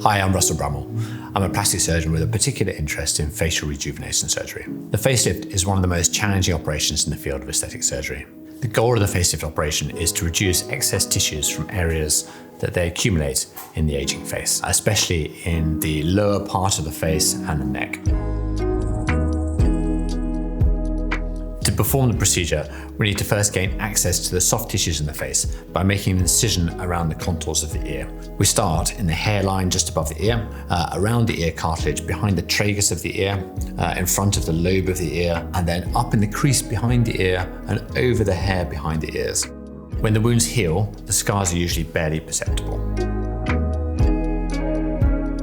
Hi, I'm Russell Bramhall. I'm a plastic surgeon with a particular interest in facial rejuvenation surgery. The facelift is one of the most challenging operations in the field of aesthetic surgery. The goal of the facelift operation is to reduce excess tissues from areas that they accumulate in the aging face, especially in the lower part of the face and the neck. To perform the procedure, we need to first gain access to the soft tissues in the face by making an incision around the contours of the ear. We start in the hairline just above the ear, around the ear cartilage, behind the tragus of the ear, in front of the lobe of the ear, and then up in the crease behind the ear and over the hair behind the ears. When the wounds heal, the scars are usually barely perceptible.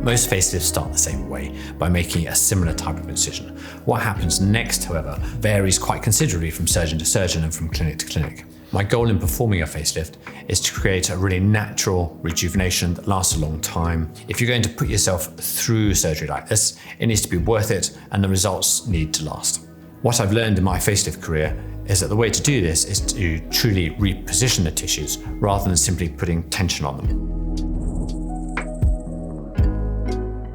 Most facelifts start the same way, by making a similar type of incision. What happens next, however, varies quite considerably from surgeon to surgeon and from clinic to clinic. My goal in performing a facelift is to create a really natural rejuvenation that lasts a long time. If you're going to put yourself through surgery like this, it needs to be worth it and the results need to last. What I've learned in my facelift career is that the way to do this is to truly reposition the tissues rather than simply putting tension on them.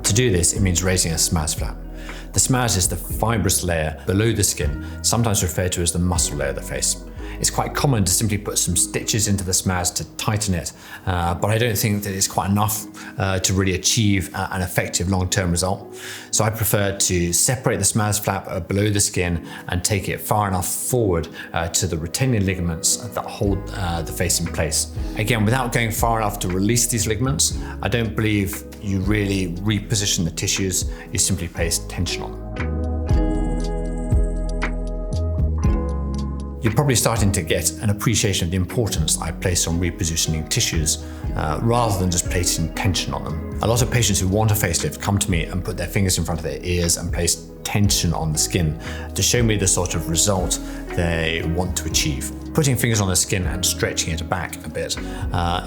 To do this, it means raising a SMAS flap. The SMAS is the fibrous layer below the skin, sometimes referred to as the muscle layer of the face. It's quite common to simply put some stitches into the SMAS to tighten it, but I don't think that it's quite enough to really achieve an effective long-term result. So I prefer to separate the SMAS flap below the skin and take it far enough forward to the retaining ligaments that hold the face in place. Again, without going far enough to release these ligaments, I don't believe you really reposition the tissues, you simply place tension on them. You're probably starting to get an appreciation of the importance I place on repositioning tissues rather than just placing tension on them. A lot of patients who want a facelift come to me and put their fingers in front of their ears and place tension on the skin to show me the sort of result they want to achieve. Putting fingers on the skin and stretching it back a bit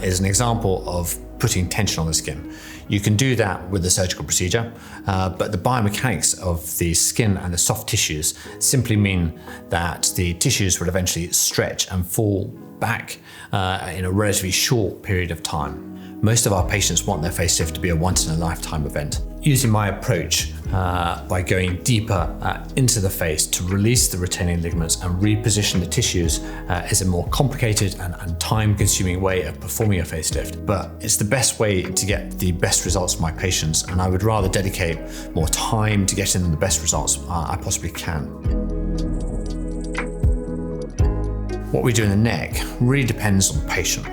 is an example of putting tension on the skin. You can do that with the surgical procedure, but the biomechanics of the skin and the soft tissues simply mean that the tissues will eventually stretch and fall back in a relatively short period of time. Most of our patients want their facelift to be a once-in-a-lifetime event. Using my approach by going deeper into the face to release the retaining ligaments and reposition the tissues is a more complicated and time-consuming way of performing a facelift, but it's the best way to get the best results for my patients, and I would rather dedicate more time to getting them the best results I possibly can. What we do in the neck really depends on the patient.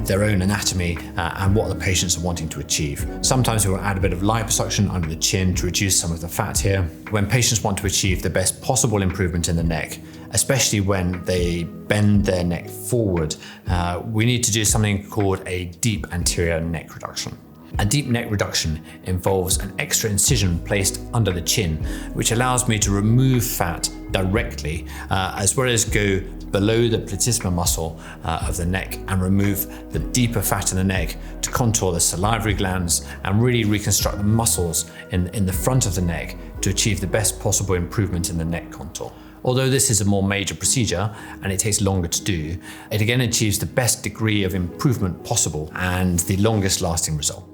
Their own anatomy and what the patients are wanting to achieve. Sometimes we will add a bit of liposuction under the chin to reduce some of the fat here. When patients want to achieve the best possible improvement in the neck, especially when they bend their neck forward, we need to do something called a deep anterior neck reduction. A deep neck reduction involves an extra incision placed under the chin, which allows me to remove fat directly, as well as go below the platysma muscle of the neck and remove the deeper fat in the neck to contour the salivary glands and really reconstruct the muscles in the front of the neck to achieve the best possible improvement in the neck contour. Although this is a more major procedure and it takes longer to do, it again achieves the best degree of improvement possible and the longest lasting result.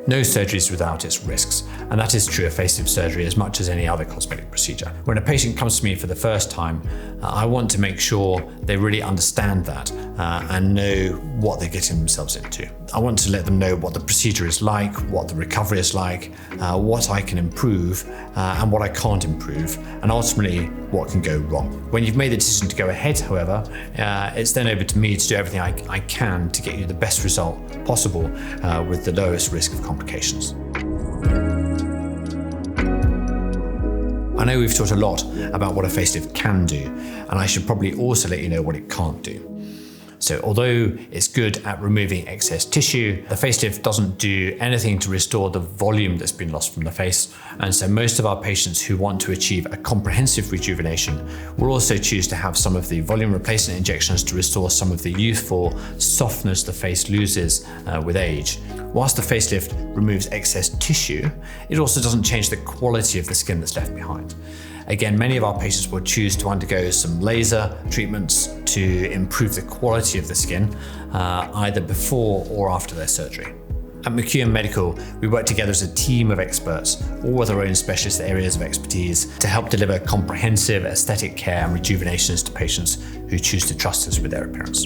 No surgery is without its risks, and that is true of facelift surgery as much as any other cosmetic procedure. When a patient comes to me for the first time, I want to make sure they really understand that and know what they're getting themselves into. I want to let them know what the procedure is like, what the recovery is like, what I can improve and what I can't improve, and ultimately what can go wrong. When you've made the decision to go ahead, however, it's then over to me to do everything I can to get you the best result possible with the lowest risk of complications. I know we've talked a lot about what a facelift can do, and I should probably also let you know what it can't do. So although it's good at removing excess tissue, the facelift doesn't do anything to restore the volume that's been lost from the face. And so most of our patients who want to achieve a comprehensive rejuvenation will also choose to have some of the volume replacement injections to restore some of the youthful softness the face loses with age. Whilst the facelift removes excess tissue, it also doesn't change the quality of the skin that's left behind. Again, many of our patients will choose to undergo some laser treatments to improve the quality of the skin, either before or after their surgery. At McKeown Medical, we work together as a team of experts, all with our own specialist areas of expertise, to help deliver comprehensive aesthetic care and rejuvenations to patients who choose to trust us with their appearance.